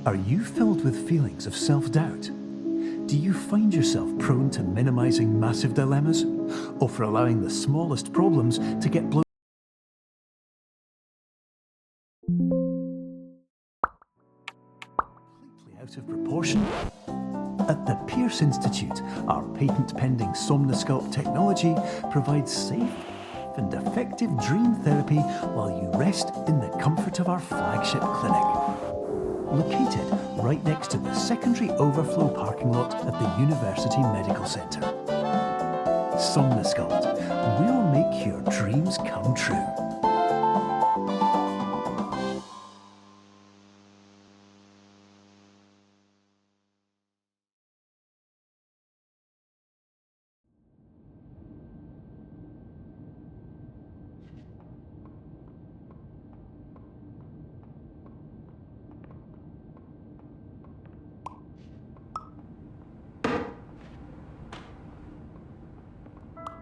Are you filled with feelings of self-doubt? Do you find yourself prone to minimizing massive dilemmas, or for allowing the smallest problems to get blown completely out of proportion? At the Pierce Institute, our patent-pending Somnosculpt technology provides safe and effective dream therapy while you rest in the comfort of our flagship clinic. Located right next to the secondary overflow parking lot at the University Medical Centre. Somnosculpt, we'll make your dreams come true.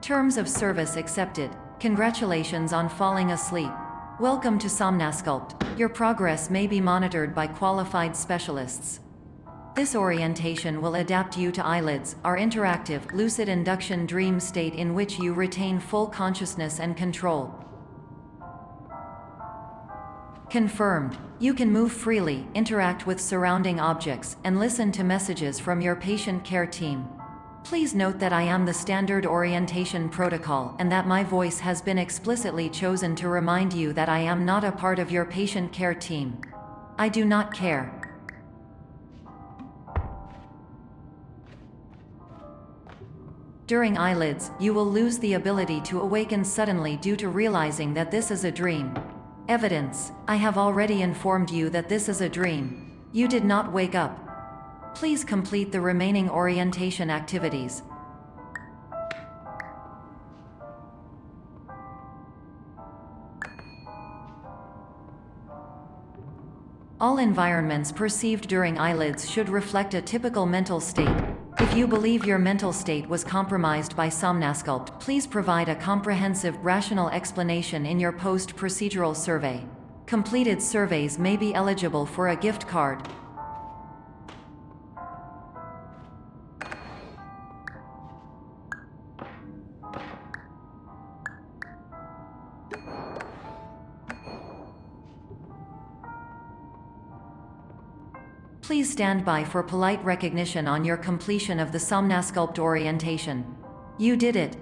Terms of service accepted. Congratulations on falling asleep. Welcome to Somnosculpt. Your progress may be monitored by qualified specialists. This orientation will adapt you to eyelids, our interactive, lucid induction dream state in which you retain full consciousness and control. Confirmed. You can move freely, interact with surrounding objects, and listen to messages from your patient care team. Please note that I am the standard orientation protocol and that my voice has been explicitly chosen to remind you that I am not a part of your patient care team. I do not care. During eyelids, you will lose the ability to awaken suddenly due to realizing that this is a dream. Evidence: I have already informed you that this is a dream. You did not wake up. Please complete the remaining orientation activities. All environments perceived during eyelids should reflect a typical mental state. If you believe your mental state was compromised by Somnosculpt, please provide a comprehensive, rational explanation in your post-procedural survey. Completed surveys may be eligible for a gift card. Please stand by for polite recognition on your completion of the Somnosculpt orientation. You did it.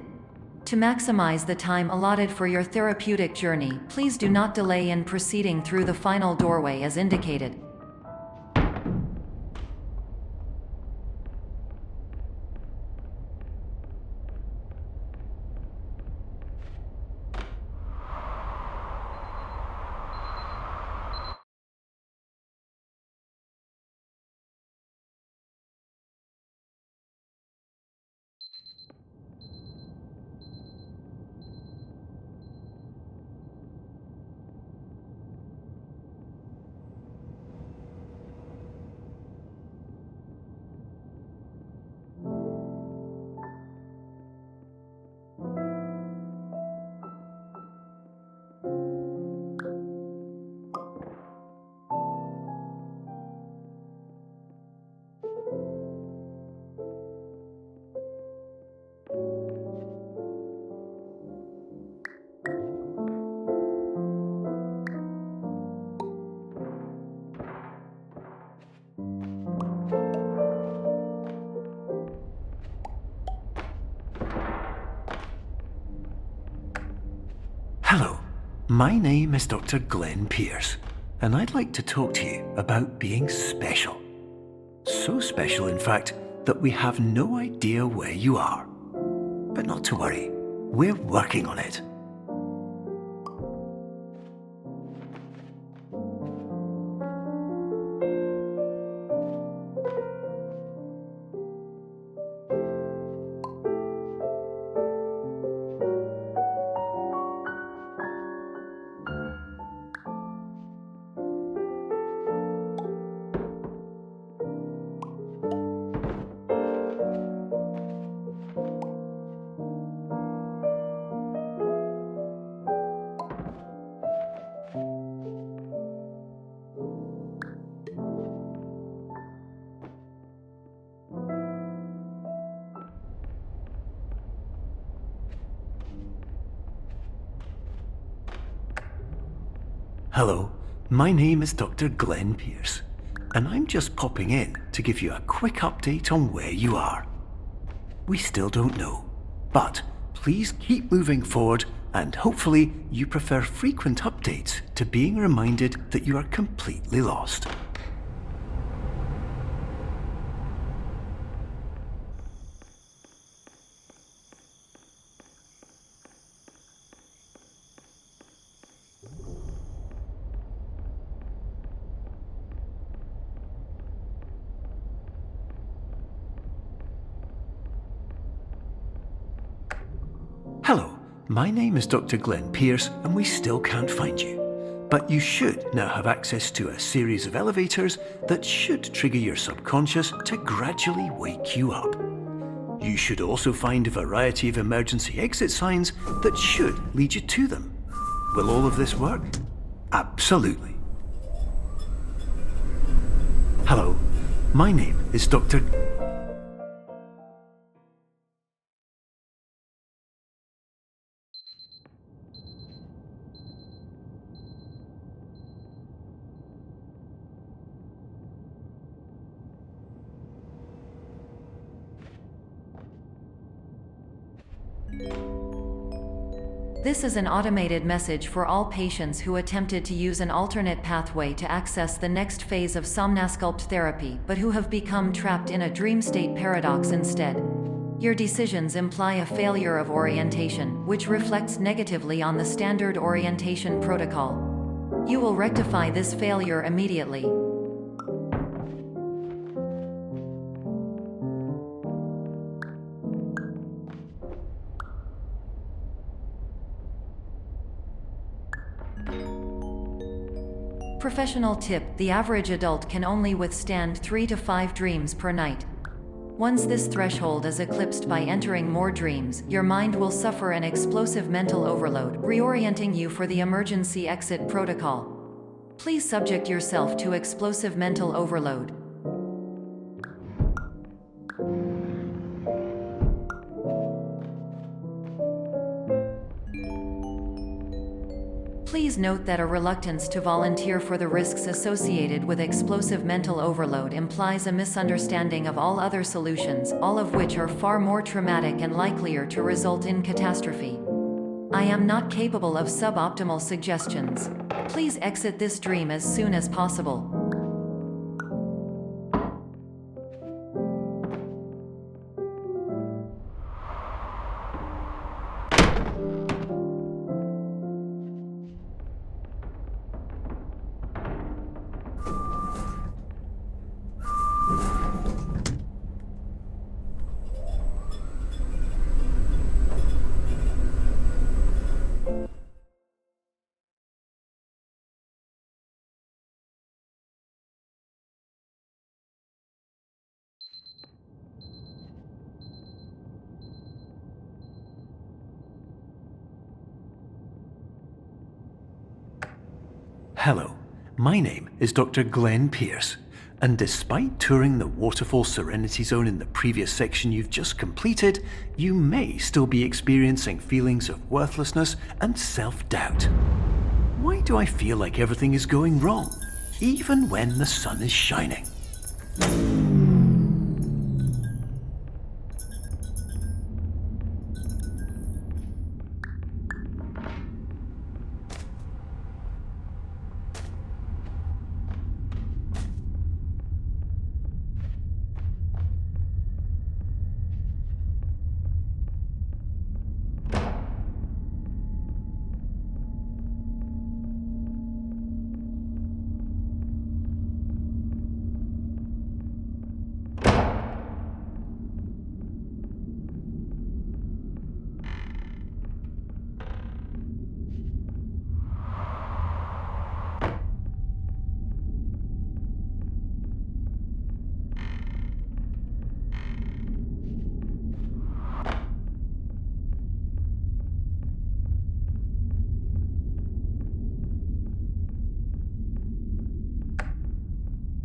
To maximize the time allotted for your therapeutic journey, please do not delay in proceeding through the final doorway as indicated. Hello, my name is Dr. Glenn Pierce, and I'd like to talk to you about being special. So special, in fact, that we have no idea where you are. But not to worry, we're working on it. Hello, my name is Dr. Glenn Pierce, and I'm just popping in to give you a quick update on where you are. We still don't know, but please keep moving forward, and hopefully you prefer frequent updates to being reminded that you are completely lost. Hello, my name is Dr. Glenn Pierce, and we still can't find you. But you should now have access to a series of elevators that should trigger your subconscious to gradually wake you up. You should also find a variety of emergency exit signs that should lead you to them. Will all of this work? Absolutely. Hello, my name is Dr. This is an automated message for all patients who attempted to use an alternate pathway to access the next phase of Somnasculpt therapy but who have become trapped in a dream state paradox instead. Your decisions imply a failure of orientation, which reflects negatively on the standard orientation protocol. You will rectify this failure immediately. Professional tip: the average adult can only withstand 3 to 5 dreams per night. Once this threshold is eclipsed by entering more dreams, your mind will suffer an explosive mental overload, reorienting you for the emergency exit protocol. Please subject yourself to explosive mental overload. Please note that a reluctance to volunteer for the risks associated with explosive mental overload implies a misunderstanding of all other solutions, all of which are far more traumatic and likelier to result in catastrophe. I am not capable of suboptimal suggestions. Please exit this dream as soon as possible. Hello, my name is Dr. Glenn Pierce, and despite touring the Waterfall Serenity Zone in the previous section you've just completed, you may still be experiencing feelings of worthlessness and self-doubt. Why do I feel like everything is going wrong, even when the sun is shining?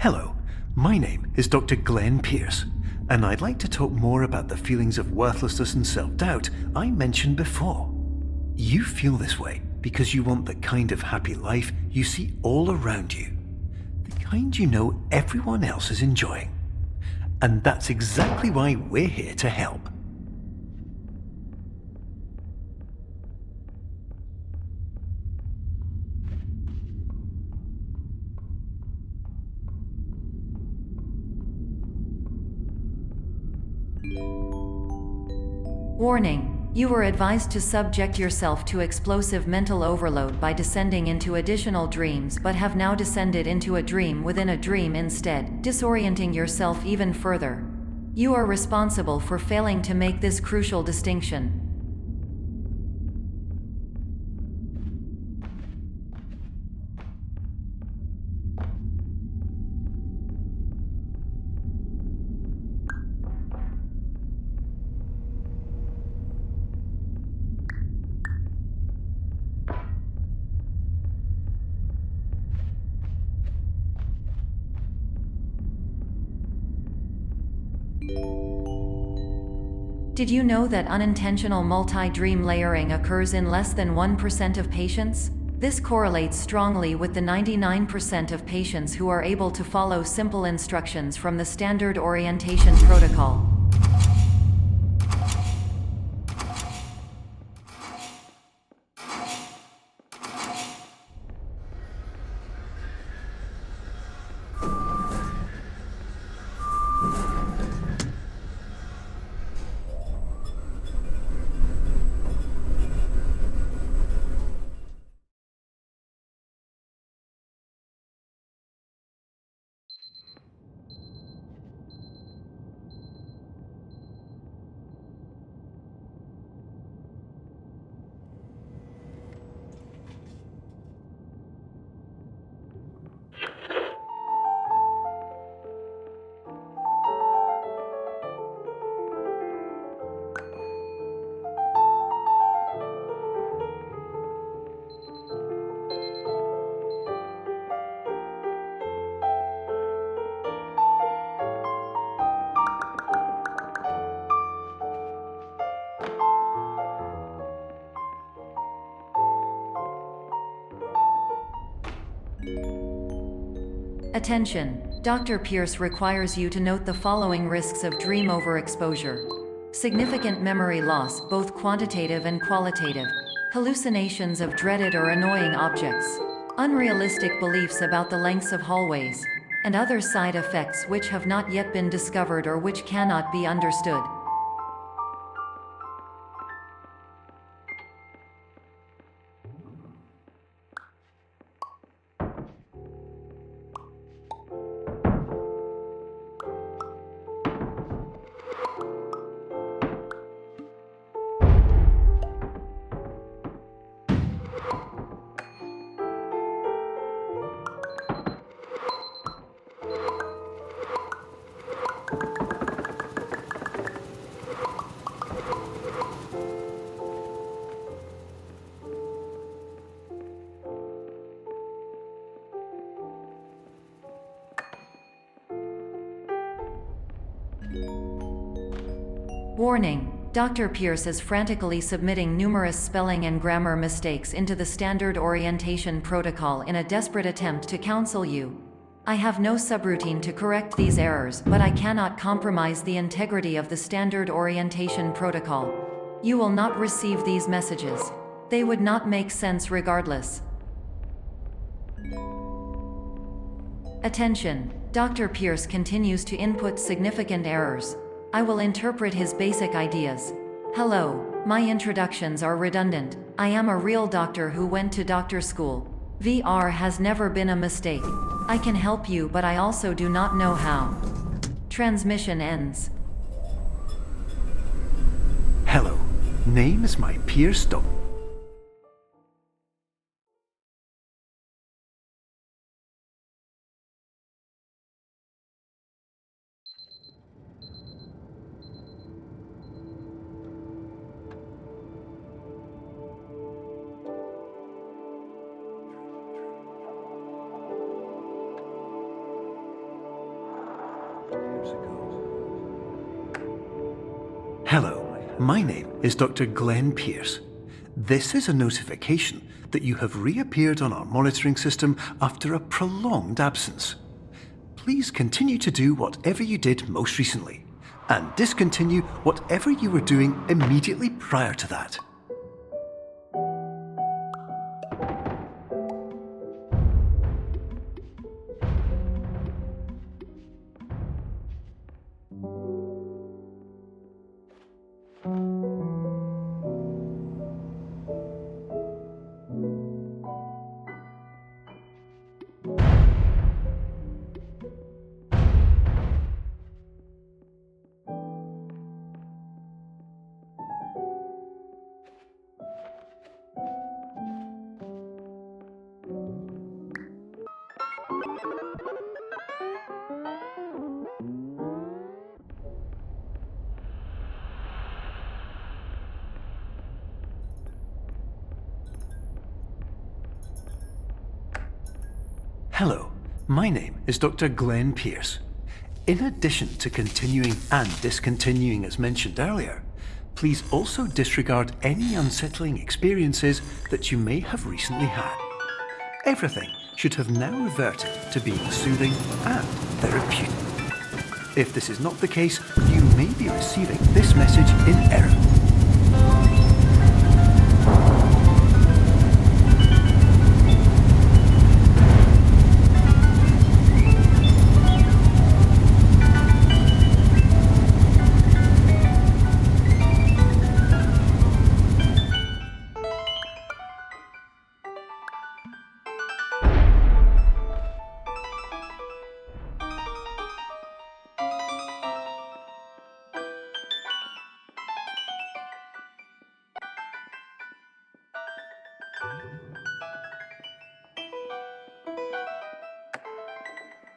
Hello, my name is Dr. Glenn Pierce, and I'd like to talk more about the feelings of worthlessness and self-doubt I mentioned before. You feel this way because you want the kind of happy life you see all around you, the kind you know everyone else is enjoying. And that's exactly why we're here to help. Warning: you are advised to subject yourself to explosive mental overload by descending into additional dreams, but have now descended into a dream within a dream instead, disorienting yourself even further. You are responsible for failing to make this crucial distinction. Did you know that unintentional multi-dream layering occurs in less than 1% of patients? This correlates strongly with the 99% of patients who are able to follow simple instructions from the standard orientation protocol. Attention! Dr. Pierce requires you to note the following risks of dream overexposure. Significant memory loss, both quantitative and qualitative. Hallucinations of dreaded or annoying objects. Unrealistic beliefs about the lengths of hallways. And other side effects which have not yet been discovered or which cannot be understood. Warning: Dr. Pierce is frantically submitting numerous spelling and grammar mistakes into the standard orientation protocol in a desperate attempt to counsel you. I have no subroutine to correct these errors, but I cannot compromise the integrity of the standard orientation protocol. You will not receive these messages. They would not make sense regardless. Attention! Dr. Pierce continues to input significant errors. I will interpret his basic ideas. Hello, my introductions are redundant. I am a real doctor who went to doctor school. VR has never been a mistake. I can help you, but I also do not know how. Transmission ends. Hello, name is my Pierce Doc. Hello, my name is Dr. Glenn Pierce. This is a notification that you have reappeared on our monitoring system after a prolonged absence. Please continue to do whatever you did most recently, and discontinue whatever you were doing immediately prior to that. Hello, my name is Dr. Glenn Pierce. In addition to continuing and discontinuing as mentioned earlier, please also disregard any unsettling experiences that you may have recently had. Everything should have now reverted to being soothing and therapeutic. If this is not the case, you may be receiving this message in error.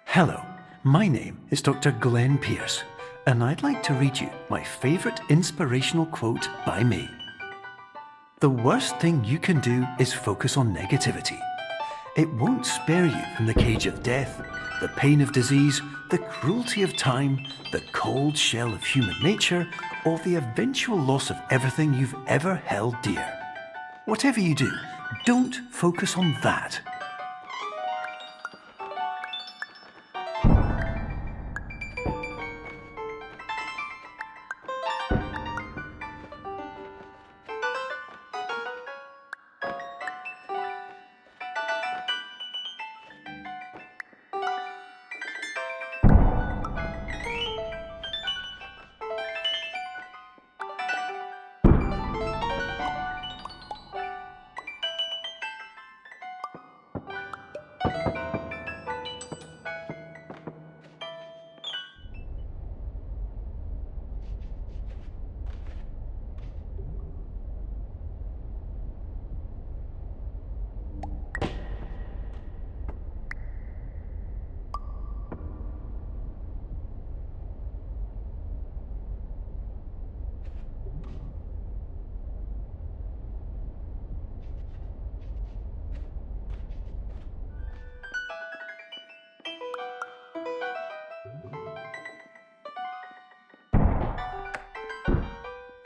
Hello, my name is Dr. Glenn Pierce, and I'd like to read you my favourite inspirational quote by me. The worst thing you can do is focus on negativity. It won't spare you from the cage of death, the pain of disease, the cruelty of time, the cold shell of human nature, or the eventual loss of everything you've ever held dear. Whatever you do, don't focus on that.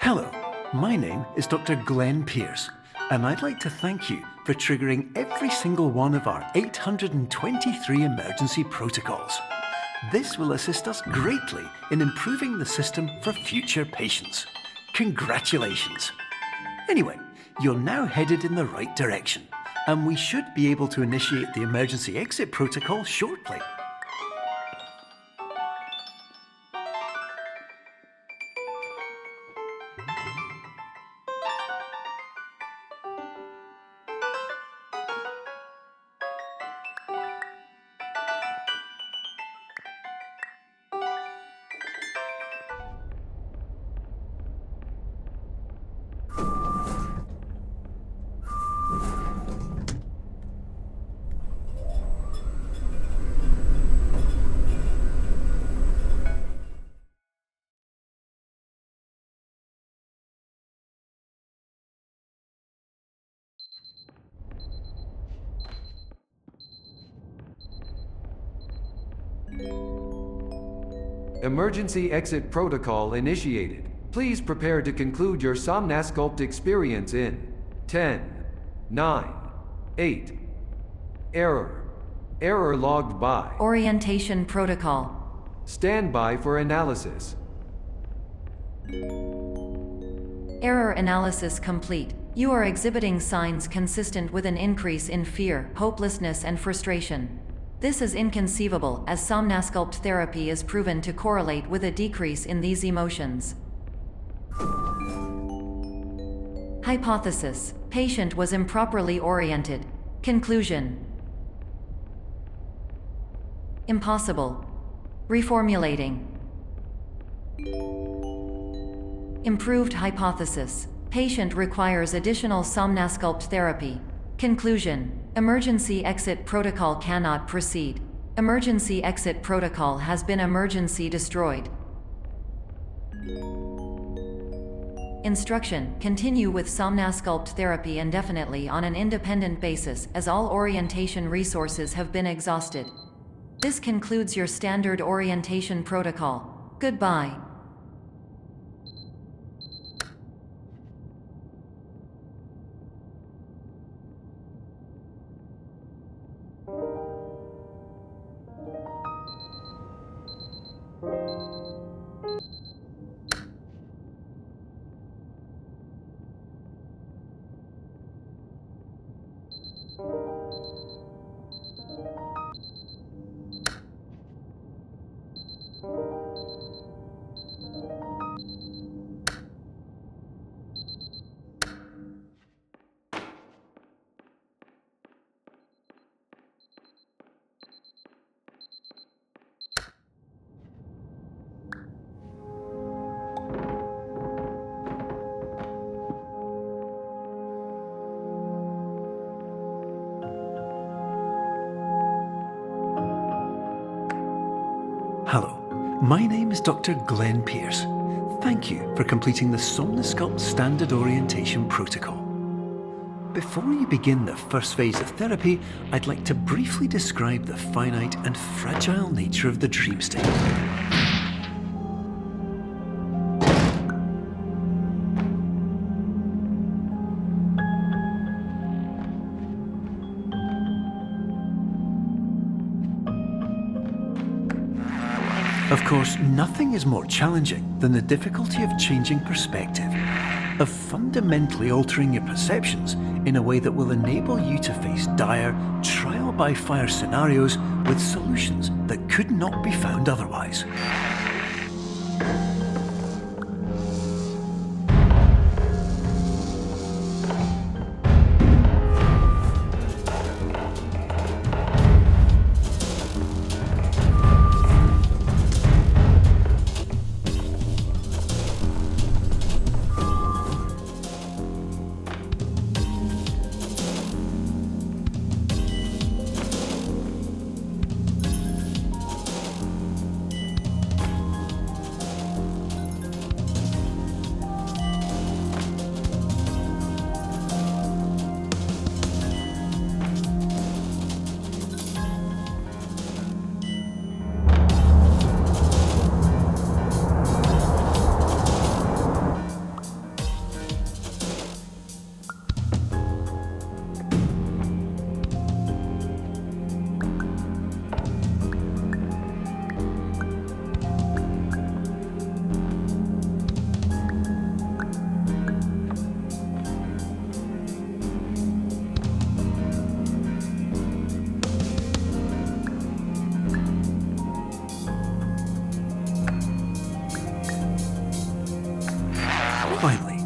Hello, my name is Dr. Glenn Pierce, and I'd like to thank you for triggering every single one of our 823 emergency protocols. This will assist us greatly in improving the system for future patients. Congratulations! Anyway, you're now headed in the right direction, and we should be able to initiate the emergency exit protocol shortly. Emergency exit protocol initiated. Please prepare to conclude your Somnasculpt experience in 10, 9, 8. Error. Error logged by. Orientation protocol. Stand by for analysis. Error analysis complete. You are exhibiting signs consistent with an increase in fear, hopelessness, and frustration. This is inconceivable, as somnasculpt therapy is proven to correlate with a decrease in these emotions. Hypothesis: patient was improperly oriented. Conclusion: impossible. Reformulating. Improved hypothesis: patient requires additional somnasculpt therapy. Conclusion: emergency exit protocol cannot proceed. Emergency exit protocol has been emergency destroyed. Instruction: continue with somnasculpt therapy indefinitely on an independent basis, as all orientation resources have been exhausted. This concludes your standard orientation protocol. Goodbye. Hello, my name is Dr. Glenn Pierce. Thank you for completing the Somnasculpt Standard Orientation Protocol. Before you begin the first phase of therapy, I'd like to briefly describe the finite and fragile nature of the dream state. Of course, nothing is more challenging than the difficulty of changing perspective, of fundamentally altering your perceptions in a way that will enable you to face dire, trial-by-fire scenarios with solutions that could not be found otherwise. Finally,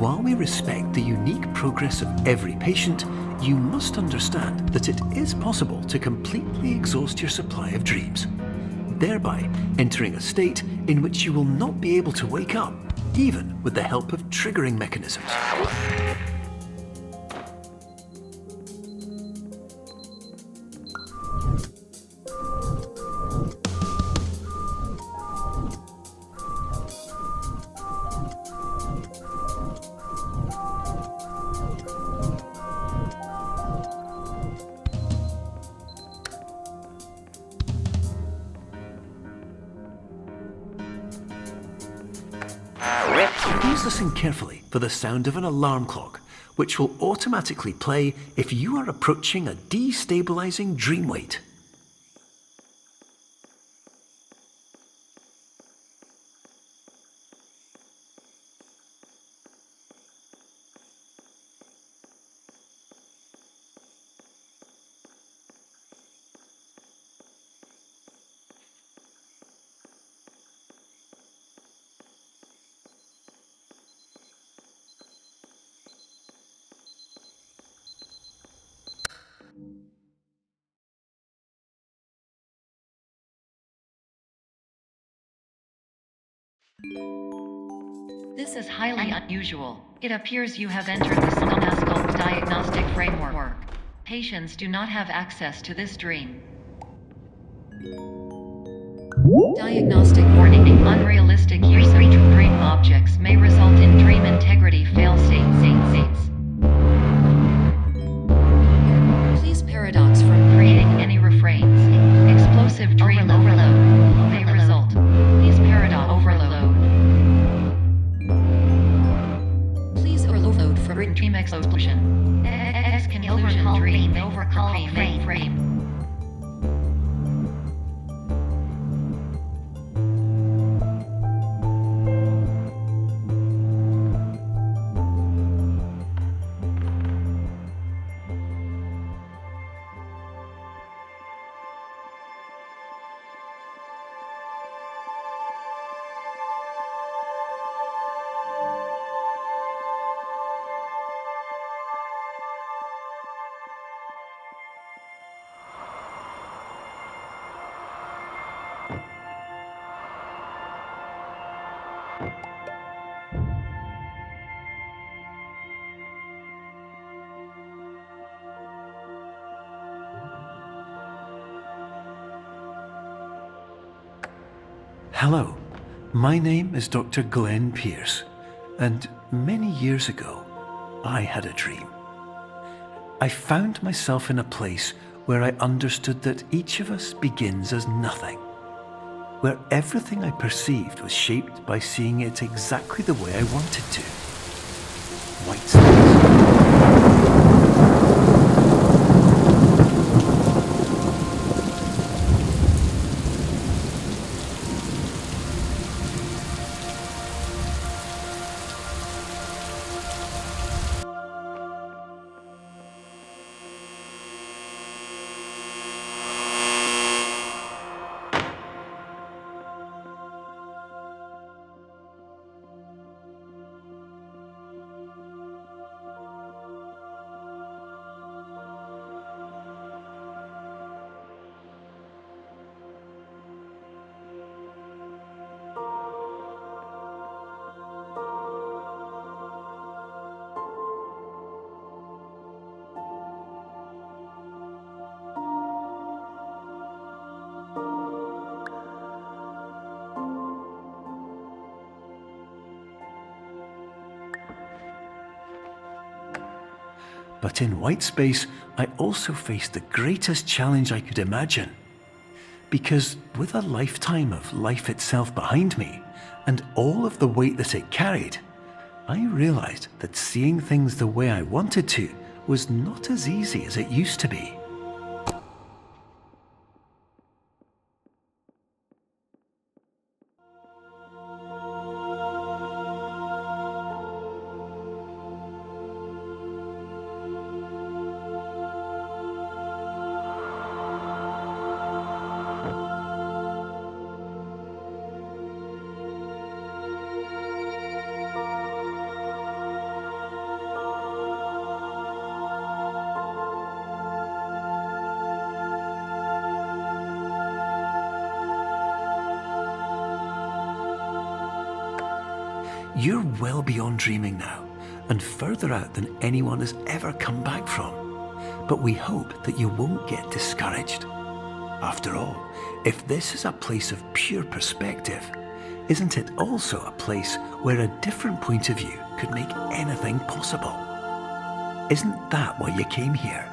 while we respect the unique progress of every patient, you must understand that it is possible to completely exhaust your supply of dreams, thereby entering a state in which you will not be able to wake up, even with the help of triggering mechanisms. Please listen carefully for the sound of an alarm clock, which will automatically play if you are approaching a destabilizing dream weight. This is highly unusual. It appears you have entered the Somnasculpt diagnostic framework. Patients do not have access to this dream. Diagnostic warning. Unrealistic use of dream objects may result in dream integrity fail-states. Please paradox from creating any refrains. Explosive dream overload may result. Please paradox overload. Please overload from dream explosion. Conclusion dream overcall frame. Hello, my name is Dr. Glenn Pierce, and many years ago, I had a dream. I found myself in a place where I understood that each of us begins as nothing, where everything I perceived was shaped by seeing it exactly the way I wanted to. White space. But in white space, I also faced the greatest challenge I could imagine. Because with a lifetime of life itself behind me, and all of the weight that it carried, I realized that seeing things the way I wanted to was not as easy as it used to be. You're well beyond dreaming now, and further out than anyone has ever come back from. But we hope that you won't get discouraged. After all, if this is a place of pure perspective, isn't it also a place where a different point of view could make anything possible? Isn't that why you came here?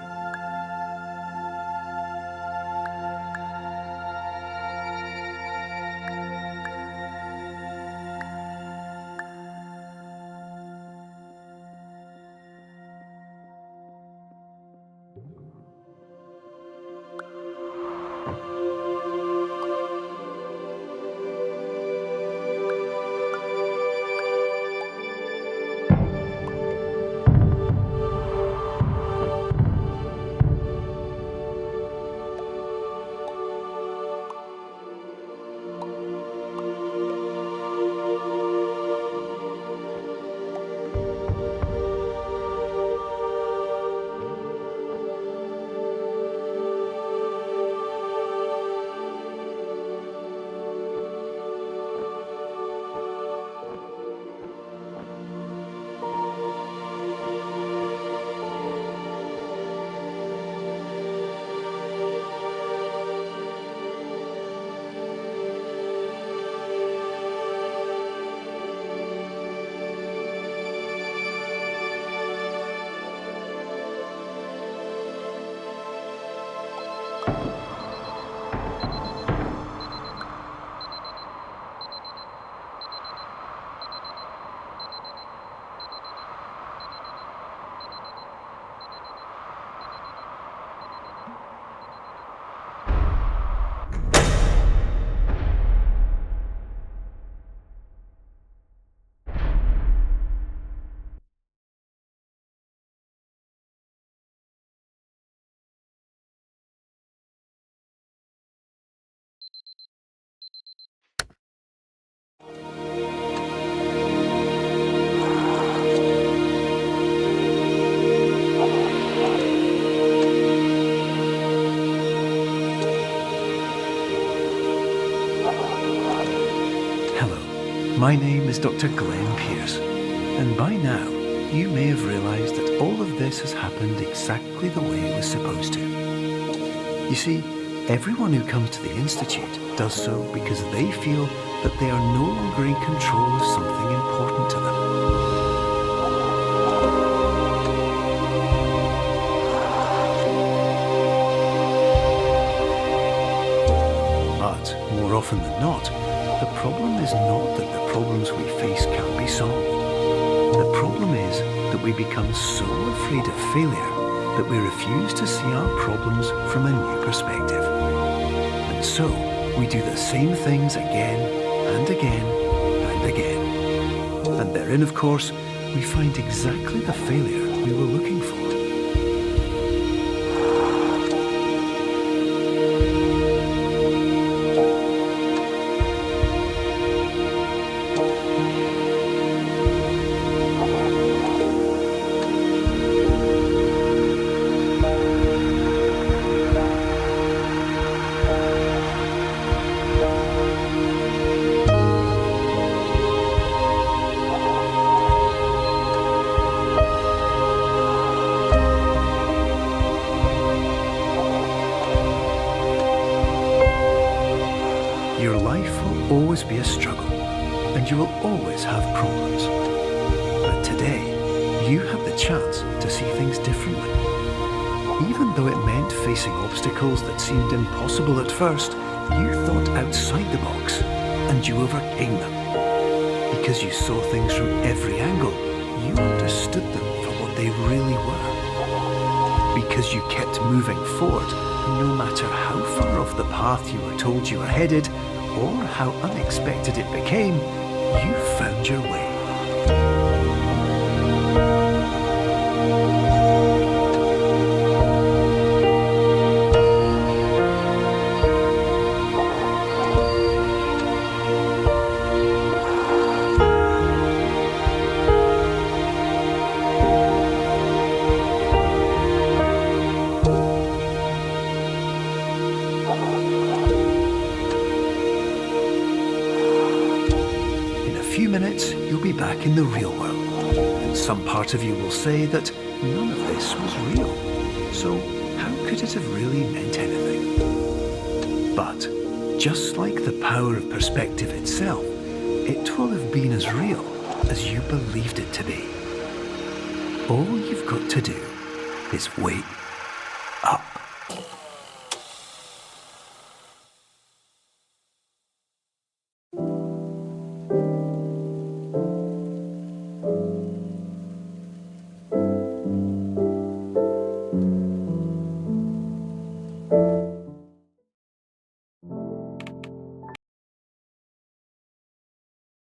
My name is Dr. Glenn Pierce, and by now you may have realised that all of this has happened exactly the way it was supposed to. You see, everyone who comes to the Institute does so because they feel that they are no longer in control of something important to them. But more often than not, the problem is not that the problems we face can't be solved. The problem is that we become so afraid of failure that we refuse to see our problems from a new perspective. And so, we do the same things again and again and again. And therein, of course, we find exactly the failure we were looking for. Your life will always be a struggle, and you will always have problems. But today, you have the chance to see things differently. Even though it meant facing obstacles that seemed impossible at first, you thought outside the box, and you overcame them. Because you saw things from every angle, you understood them for what they really were. Because you kept moving forward, no matter how far off the path you were told you were headed, or how unexpected it became, you found your way. In a few minutes, you'll be back in the real world, and some part of you will say that none of this was real. So how could it have really meant anything? But just like the power of perspective itself, it will have been as real as you believed it to be. All you've got to do is wait